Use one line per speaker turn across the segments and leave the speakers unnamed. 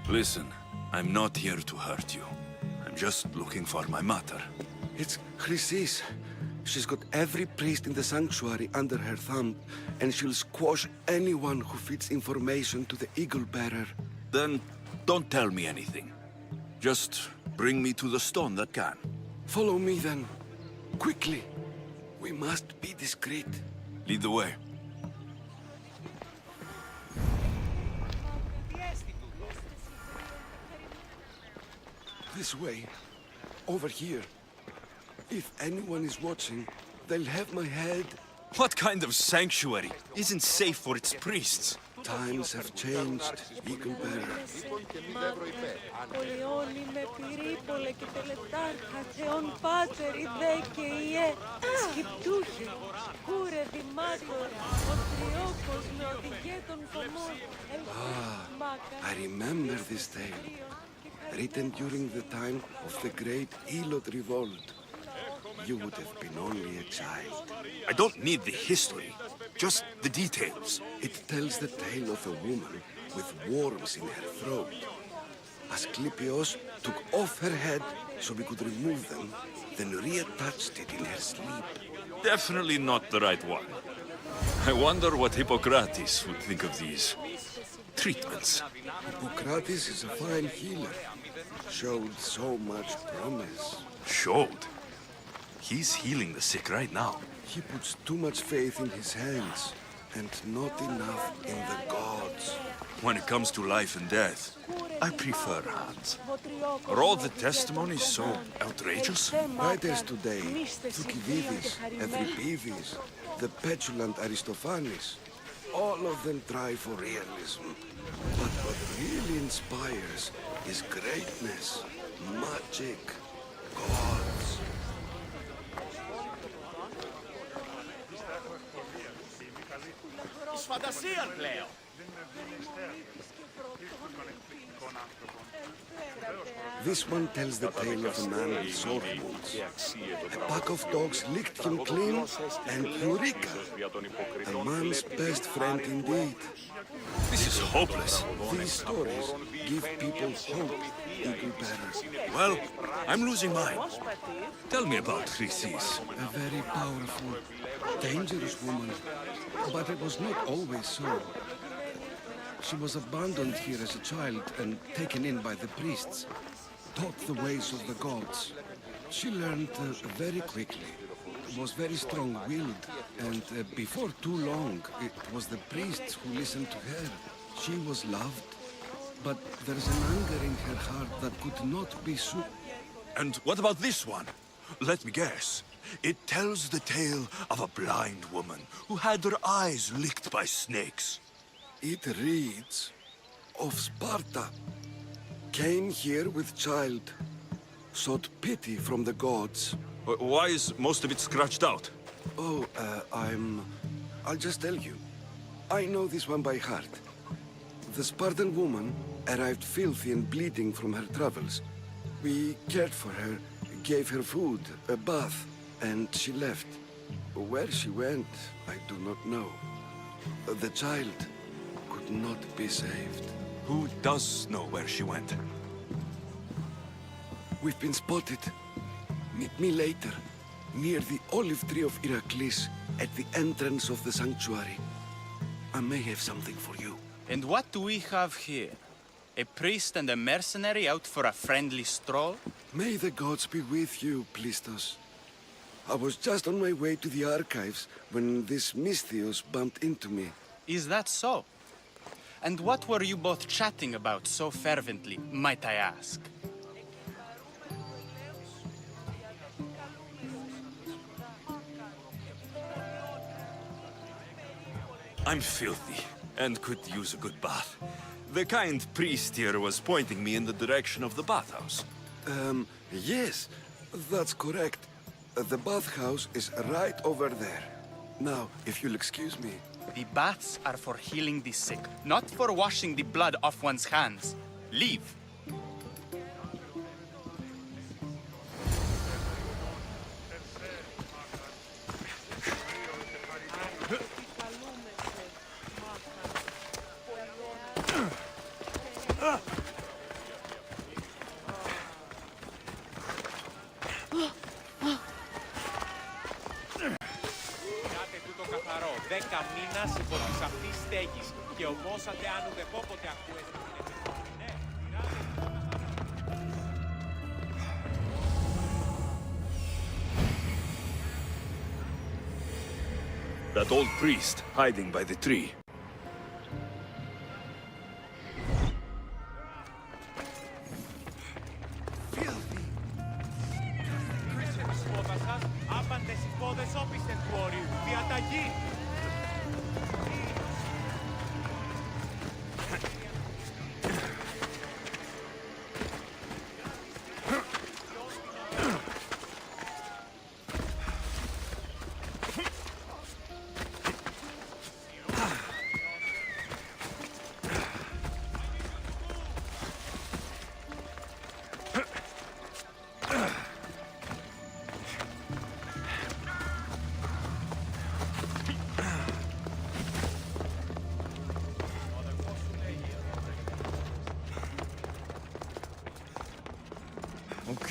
Listen, I'm not here to hurt you. I'm just looking for my mother.
It's Chrysis. She's got every priest in the sanctuary under her thumb, and she'll squash anyone who feeds information to the Eagle Bearer.
Then don't tell me anything. Just bring me to the stone that can.
Follow me then. Quickly. We must be discreet.
Lead the way.
This way. Over here. If anyone is watching, they'll have my head.
What kind of sanctuary isn't safe for its priests?
Times have changed, Eagle Bearer. I remember this tale. Written during the time of the Great Elot Revolt. You would have been only a child.
I don't need the history, just the details.
It tells the tale of a woman with worms in her throat. Asclepios took off her head so we could remove them, then reattached it in her sleep.
Definitely not the right one. I wonder what Hippocrates would think of these treatments.
Hippocrates is a fine healer. Showed so much promise.
Showed? He's healing the sick right now.
He puts too much faith in his hands, and not enough in the gods.
When it comes to life and death, I prefer hands. Are all the testimonies so outrageous?
Writers today, Thucydides, Euripides, the petulant Aristophanes, all of them try for realism. But what really inspires is greatness, magic, gods.
Φαντασία πλέον.
This one tells the tale of a man with sword wounds. A pack of dogs licked him clean, and Eureka! A man's best friend indeed.
This is hopeless.
These stories give people hope, Eagle Bearer.
Well, I'm losing mine. Tell me about Chrysis.
A very powerful, dangerous woman. But it was not always so. She was abandoned here as a child and taken in by the priests. Taught the ways of the gods. She learned very quickly. Was very strong-willed, and before too long, it was the priests who listened to her. She was loved, but there's an anger in her heart that could not be
And what about this one? Let me guess. It tells the tale of a blind woman who had her eyes licked by snakes.
It reads of Sparta. Came here with child, sought pity from the gods.
Why is most of it scratched out?
Oh, I'll just tell you. I know this one by heart. The Spartan woman arrived filthy and bleeding from her travels. We cared for her, gave her food, a bath, and she left. Where she went, I do not know. The child could not be saved.
Who does know where she went?
We've been spotted. Meet me later, near the olive tree of Iraklis, at the entrance of the sanctuary. I may have something for you.
And what do we have here? A priest and a mercenary out for a friendly stroll?
May the gods be with you, Plistos. I was just on my way to the archives when this Misthios bumped into me.
Is that so? And what were you both chatting about so fervently, might I ask?
I'm filthy and could use a good bath. The kind priest here was pointing me in the direction of the bathhouse.
Yes, that's correct. The bathhouse is right over there. Now, if you'll excuse me.
The baths are for healing the sick, not for washing the blood off one's hands. Leave.
καθαρό. 10 μήνας υπό της αυτής στέγης. Και ομόσατε αν ουδεπόποτε ακούεστε την επιστολή. Ναι,
That old priest hiding by the tree.
άπαντες υπόδες όπισθεν του όριου. Διαταγή!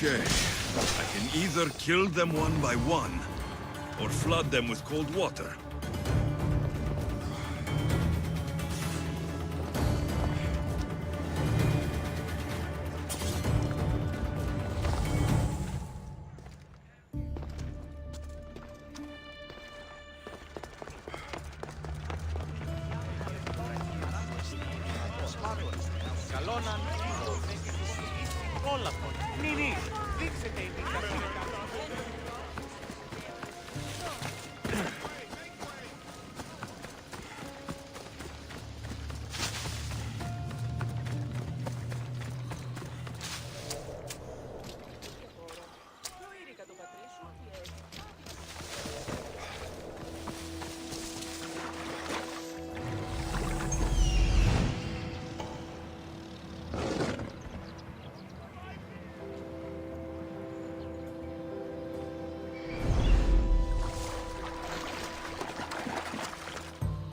Okay. I can either kill them one by one, or flood them with cold water.
Καλό να όλα αυτό. Νινί, δείξετε η δίκαση.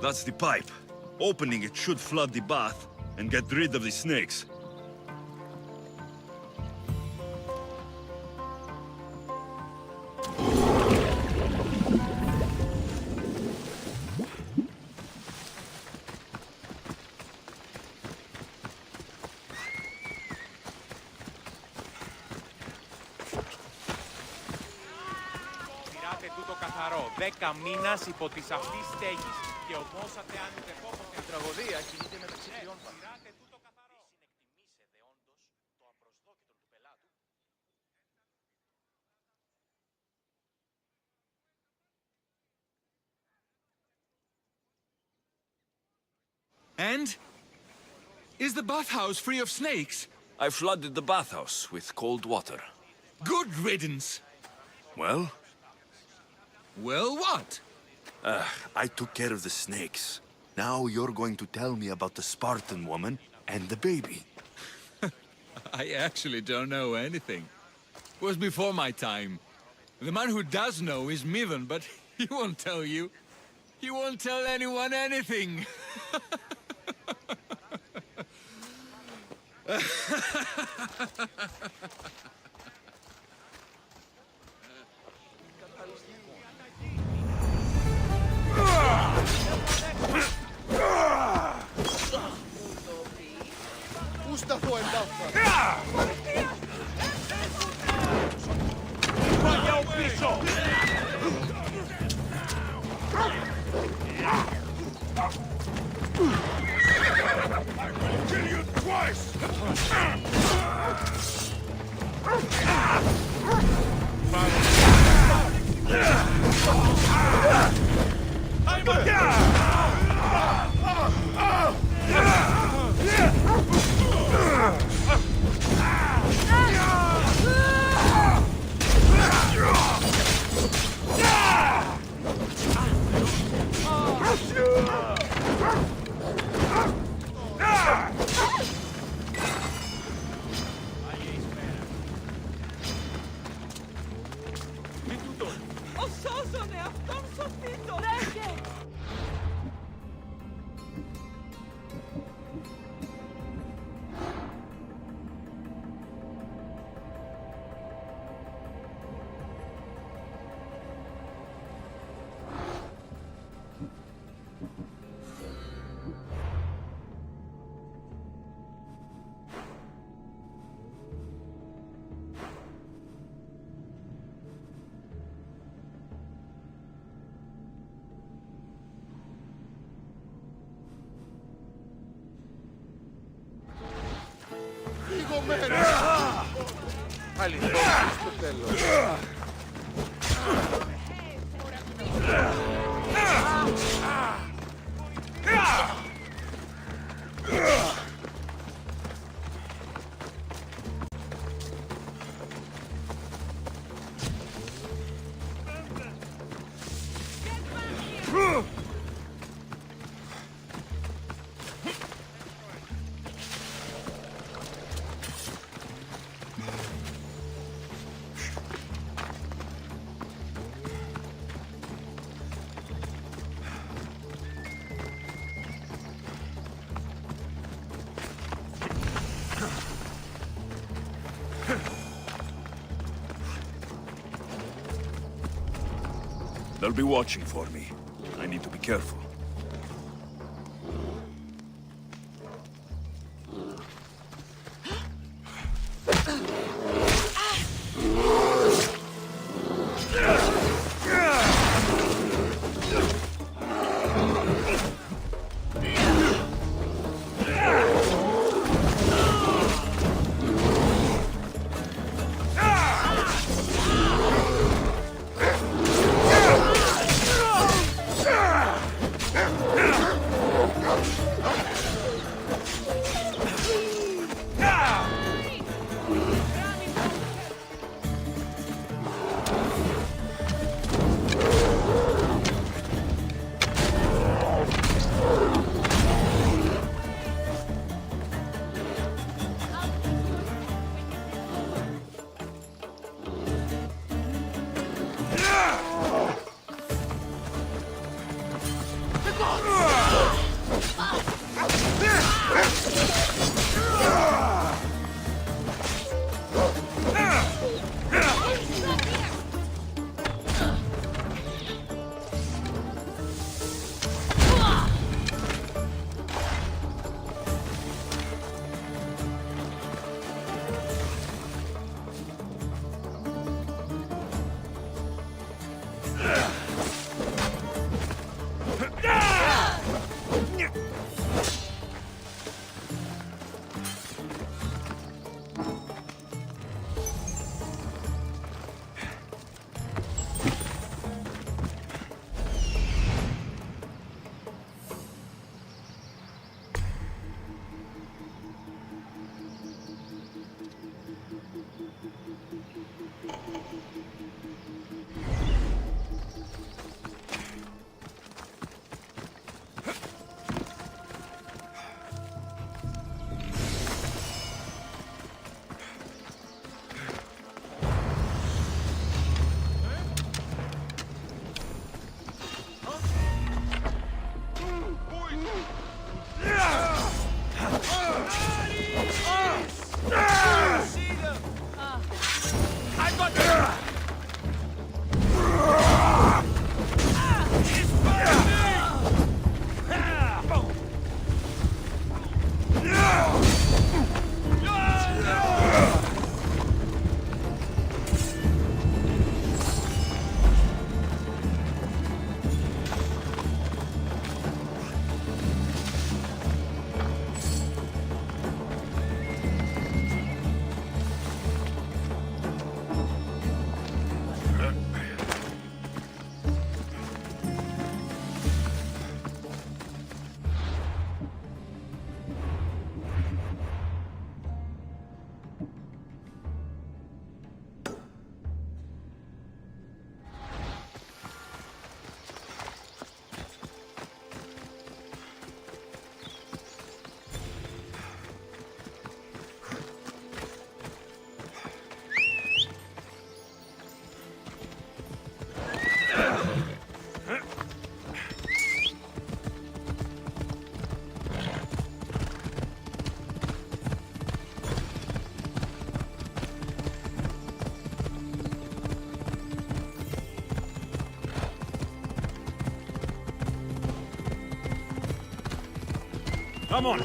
That's the pipe. Opening it should flood the bath and get rid of the snakes.
Πειράτε τούτο καθαρό. 10 μήνας υπό της αυτής στέγης. Και ομόσατε αν ουδεπόποτε.
Η τραγωδία κινείται μεταξύ τριών φανών.
Πειράτε τούτο καθαρό.
Συνεκτιμήσε δε όντως το απροσδόκητο του πελάτου.
And? Is the bathhouse free of snakes?
I flooded the bathhouse with cold water.
Good riddance.
Well,
Well, what?
I took care of the snakes. Now you're going to tell me about the Spartan woman and the baby.
I actually don't know anything. It was before my time. The man who does know is Mivan, but he won't tell you. He won't tell anyone anything.
Ούσταθο εντάφθα.
Παγιάω πίσω!
Kill you twice!
σκοτωμένο! Αληθώς στο τέλος.
They'll be watching for me. I need to be careful. Come on.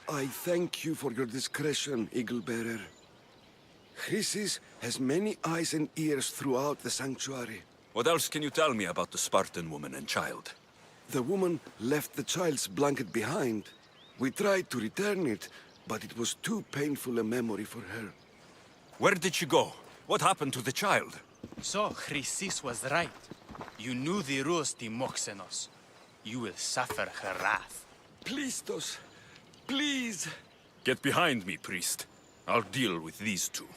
I thank you for your discretion, Eagle-bearer. Chrysis has many eyes and ears throughout the sanctuary.
What else can you tell me about the Spartan woman and child?
The woman left the child's blanket behind. We tried to return it, but it was too painful a memory for her.
Where did she go? What happened to the child?
So, Chrysis was right. You knew the rules, Timoxenos. You will suffer her wrath.
Plistos, please.
Get behind me, priest. I'll deal with these two.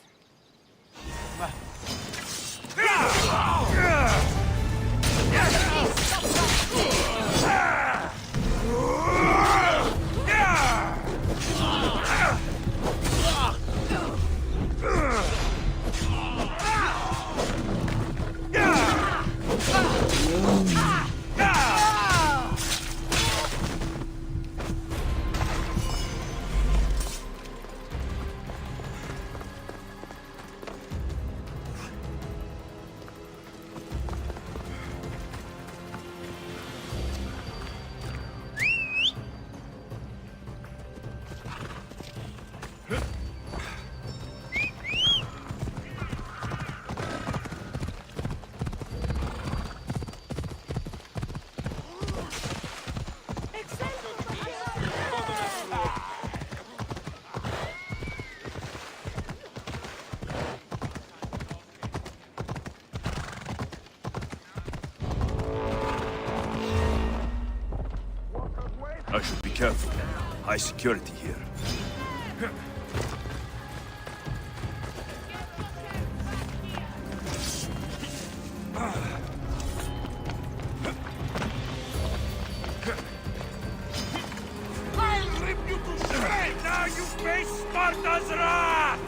I should be careful. High security here.
I'll rip you to shreds! Now you face Sparta's wrath!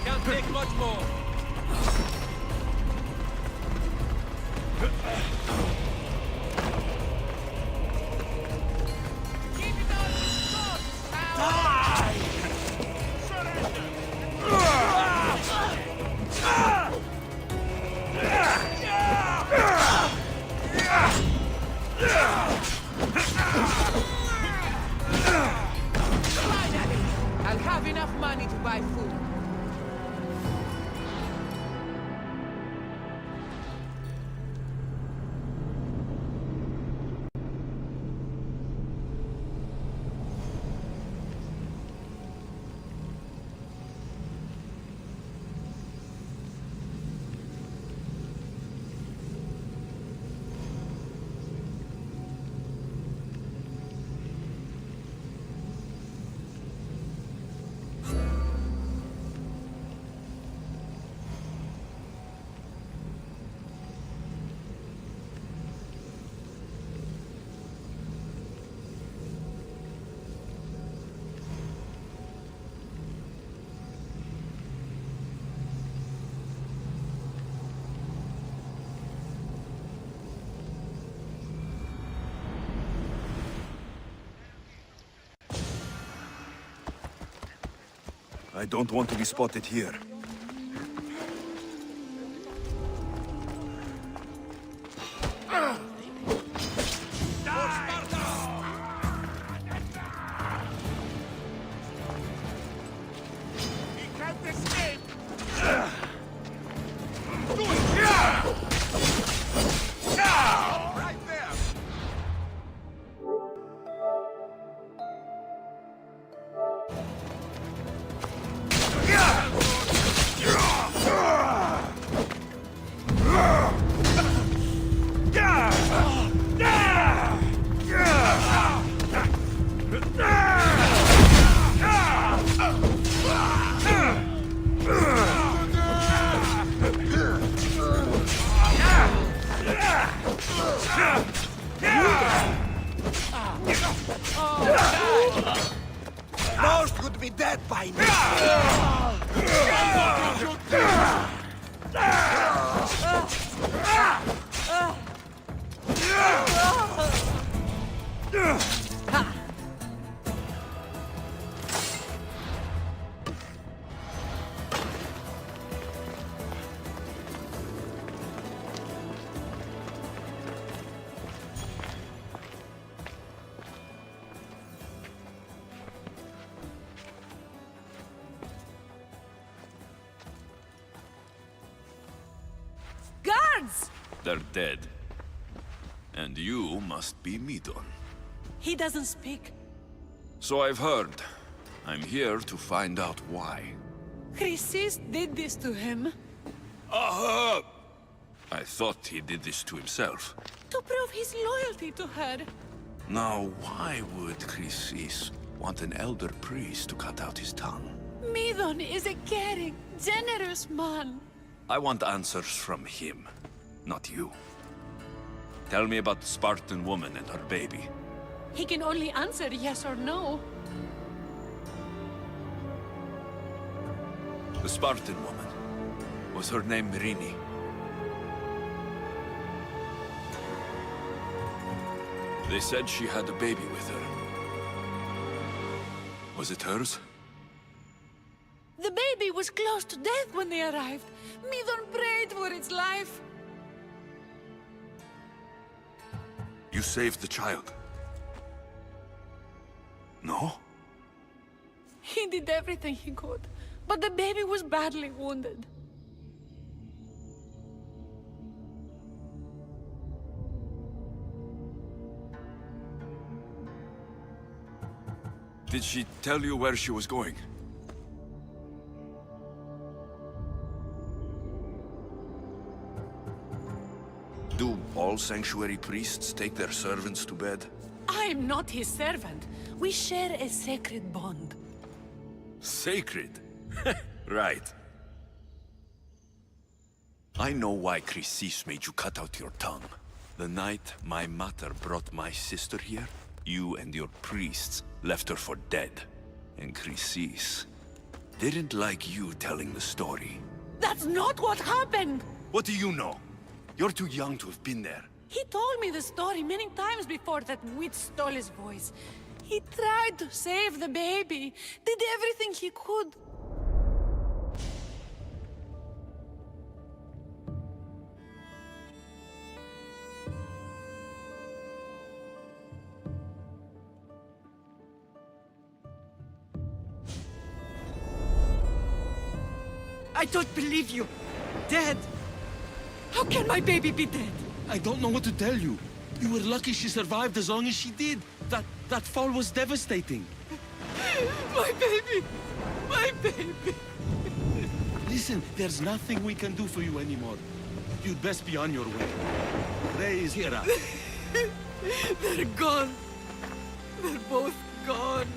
Can't take much more.
I'll have enough money to buy food.
I don't want to be spotted here.
He can't escape! Right there!
could be dead by now.
Guards!
They're dead. And you must be Midon.
He doesn't speak.
So I've heard. I'm here to find out why.
Chrysis did this to him.
Aha! I thought he did this to himself.
To prove his loyalty to her.
Now, why would Chrysis want an elder priest to cut out his tongue?
Midon is a caring, generous man.
I want answers from him, not you. Tell me about the Spartan woman and her baby.
He can only answer yes or no.
The Spartan woman. Was her name Rini? They said she had a baby with her. Was it hers?
The baby was close to death when they arrived. Midon prayed for its life.
You saved the child. No?
He did everything he could, but the baby was badly wounded.
Did she tell you where she was going? Do all sanctuary priests take their servants to bed?
I am not his servant. We share a sacred bond.
Sacred? Right. I know why Chrysis made you cut out your tongue. The night my mother brought my sister here, you and your priests left her for dead. And Chrysis didn't like you telling the story.
That's not what happened!
What do you know? You're too young to have been there.
He told me the story many times before that witch stole his voice. He tried to save the baby, did everything he could.
I don't believe you. Dead.
How can my baby be dead?
I don't know what to tell you. You were lucky she survived as long as she did. That fall was devastating.
My baby! My baby!
Listen, there's nothing we can do for you anymore. You'd best be on your way. Ray is here.
They're gone. They're both gone.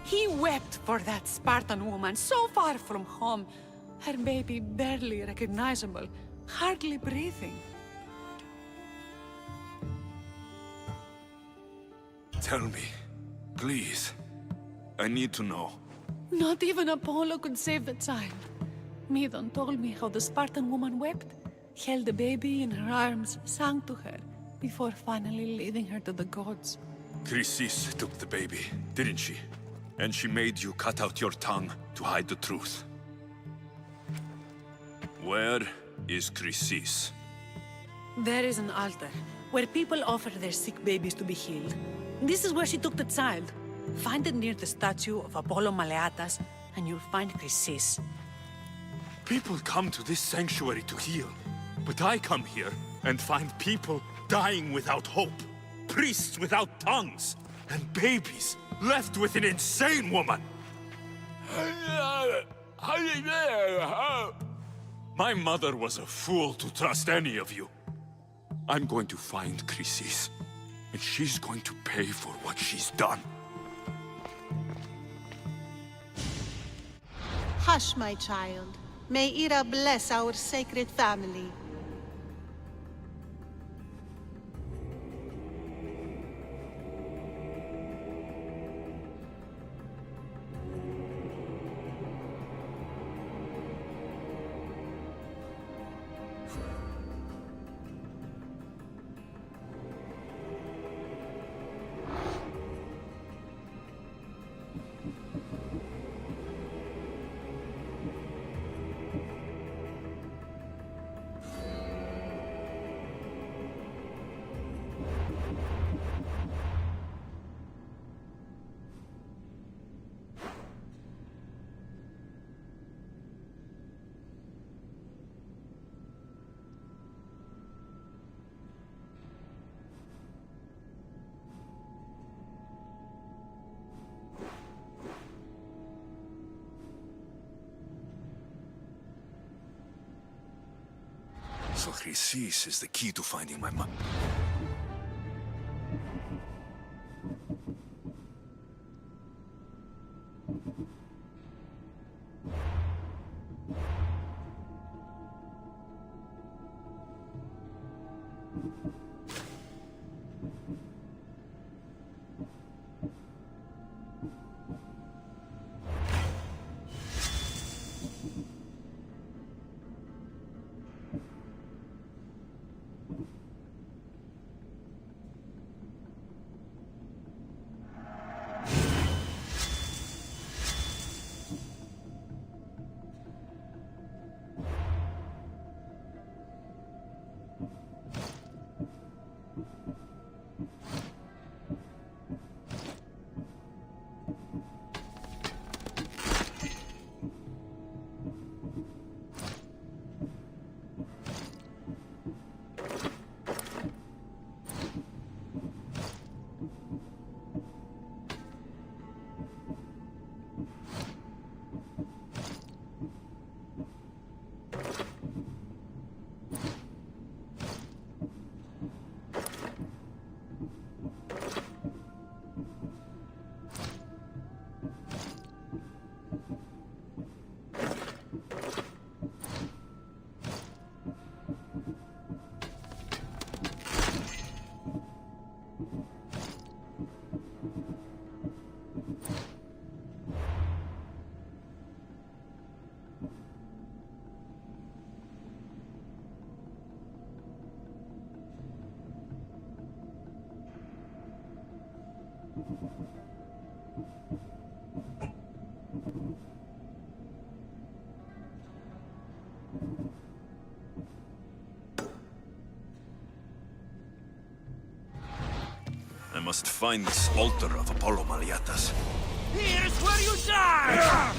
He wept for that Spartan woman so far from home. Her baby barely recognizable, hardly breathing.
Tell me, please. I need to know.
Not even Apollo could save the child. Midon told me how the Spartan woman wept, held the baby in her arms, sang to her, before finally leading her to the gods.
Chrysis took the baby, didn't she? And she made you cut out your tongue to hide the truth. Where is Chrysis?
There is an altar, where people offer their sick babies to be healed. This is where she took the child. Find it near the statue of Apollo Maleatas, and you'll find Chrysis.
People come to this sanctuary to heal. But I come here and find people dying without hope. Priests without tongues. And babies left with an insane woman. My mother was a fool to trust any of you. I'm going to find Chrysis, and she's going to pay for what she's done.
Hush, my child. May Ira bless our sacred family.
So Chrysis is the key to finding my mother. I must find this altar of Apollo Maliatas.
Here's where you die!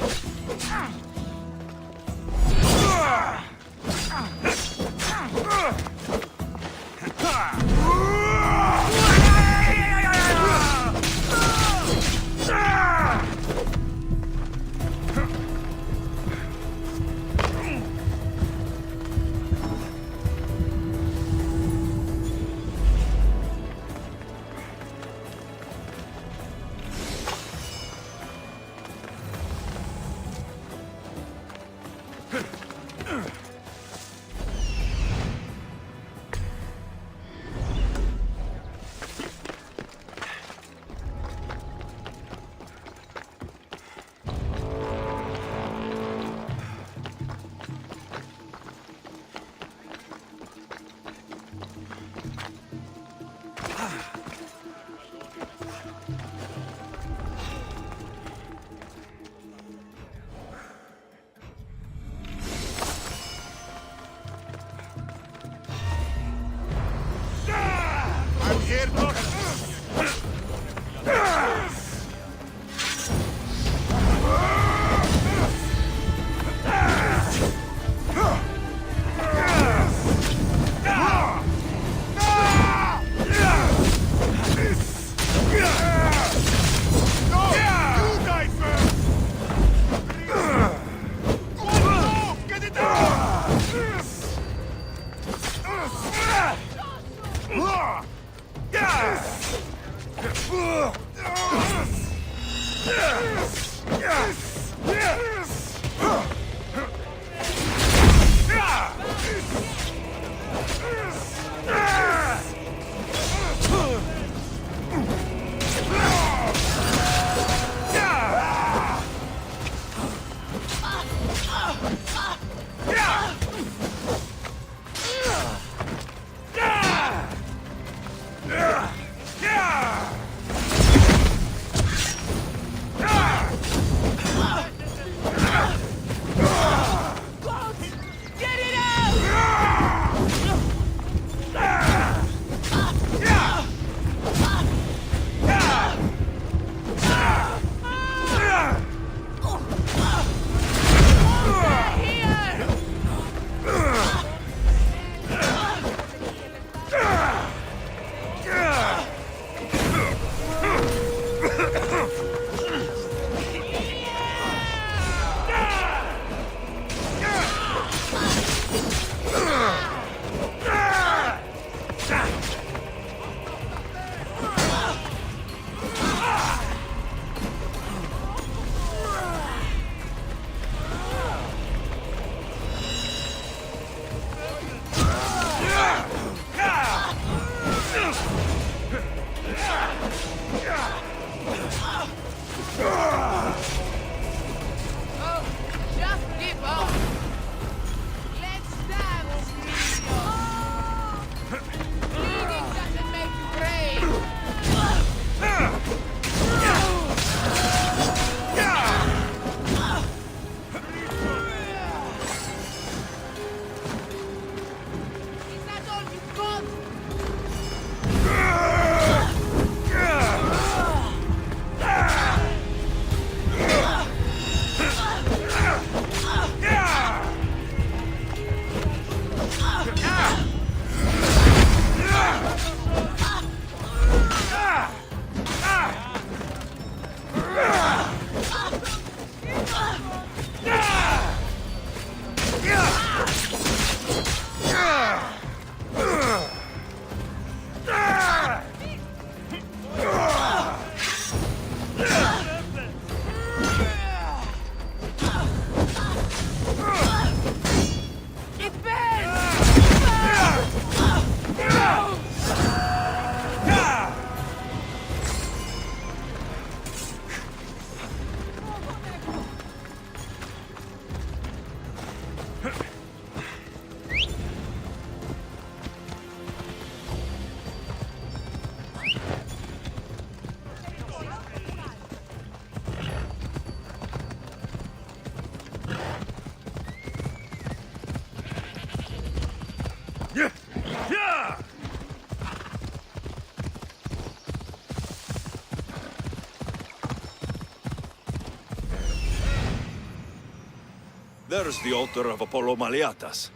There's the altar of Apollo Maliatas.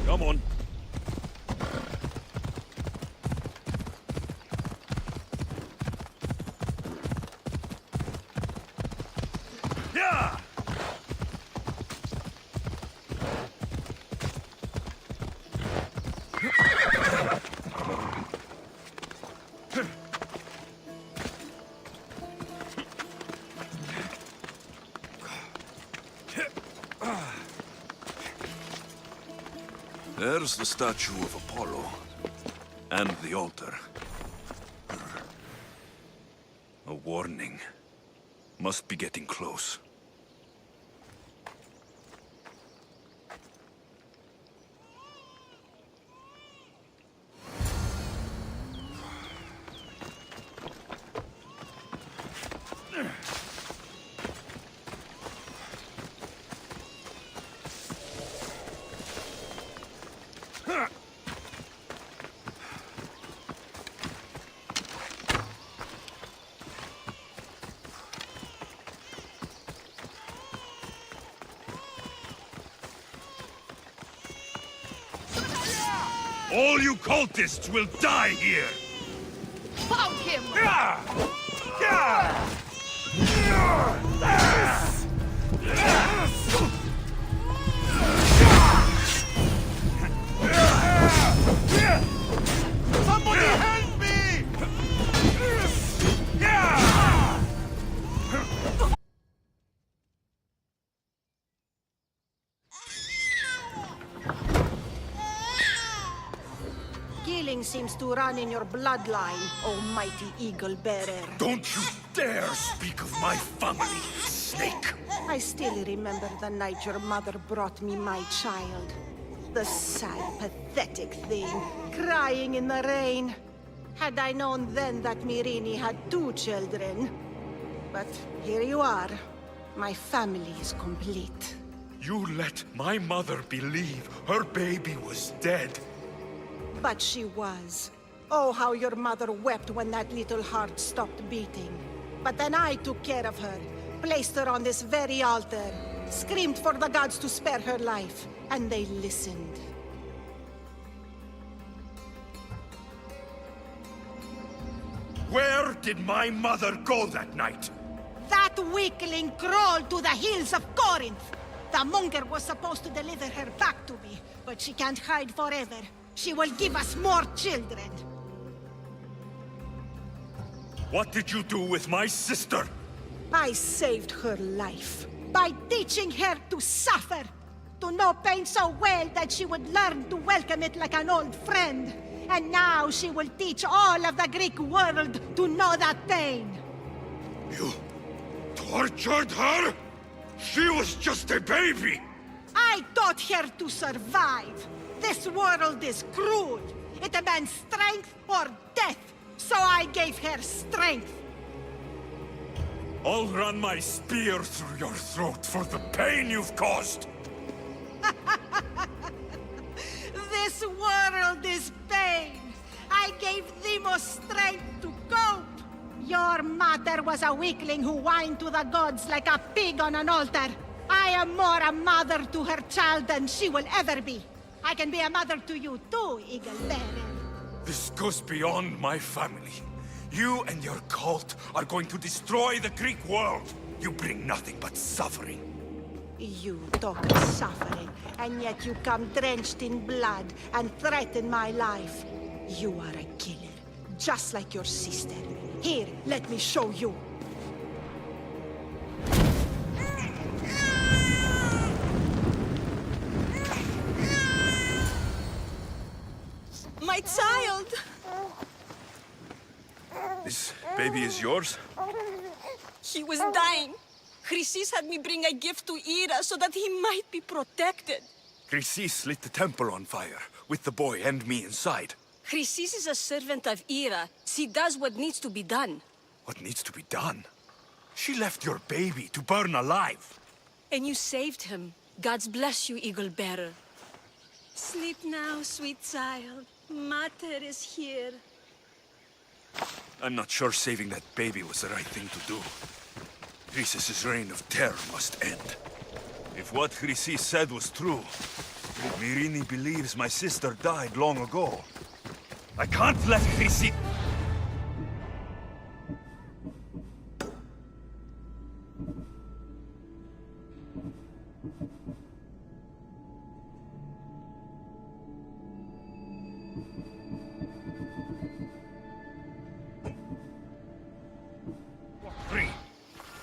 Come on. Yeah! There's the statue of Apollo. And the altar. A warning. Must be getting close. All you cultists will die here!
Pound him!
Somebody help me!
Killing seems to run in your bloodline, almighty eagle bearer.
Don't you dare speak of my family, snake!
I still remember the night your mother brought me my child. The sad, pathetic thing, crying in the rain. Had I known then that Mirini had 2 children. But here you are. My family is complete.
You let my mother believe her baby was dead.
But she was. Oh, how your mother wept when that little heart stopped beating. But then I took care of her, placed her on this very altar, screamed for the gods to spare her life, and they listened.
Where did my mother go that night?
That weakling crawled to the hills of Corinth. The monger was supposed to deliver her back to me, but she can't hide forever. She will give us more children.
What did you do with my sister?
I saved her life by teaching her to suffer, to know pain so well that she would learn to welcome it like an old friend. And now she will teach all of the Greek world to know that pain.
You tortured her? She was just a baby!
I taught her to survive. This world is cruel. It demands strength or death. So I gave her strength.
I'll run my spear through your throat for the pain you've caused!
This world is pain. I gave Demos strength to cope. Your mother was a weakling who whined to the gods like a pig on an altar. I am more a mother to her child than she will ever be. I can be a mother to you too, Eagle Bearer.
This goes beyond my family. You and your cult are going to destroy the Greek world. You bring nothing but suffering.
You talk of suffering, and yet you come drenched in blood and threaten my life. You are a killer, just like your sister. Here, let me show you.
My child!
This baby is yours?
He was dying. Chrysis had me bring a gift to Ira so that he might be protected.
Chrysis lit the temple on fire, with the boy and me inside.
Chrysis is a servant of Ira. She does what needs to be done.
What needs to be done? She left your baby to burn alive.
And you saved him. Gods bless you, Eagle Bearer. Sleep now, sweet child. Mater is here.
I'm not sure saving that baby was the right thing to do. Chrysis' reign of terror must end. If what Chrysis said was true, Mirini believes my sister died long ago. I can't let Chrysis... Free!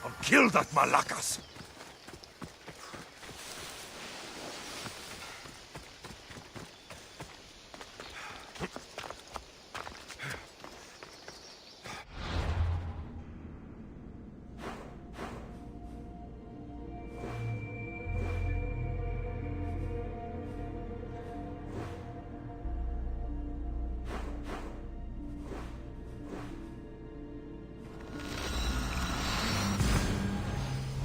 I'll kill that Malakas!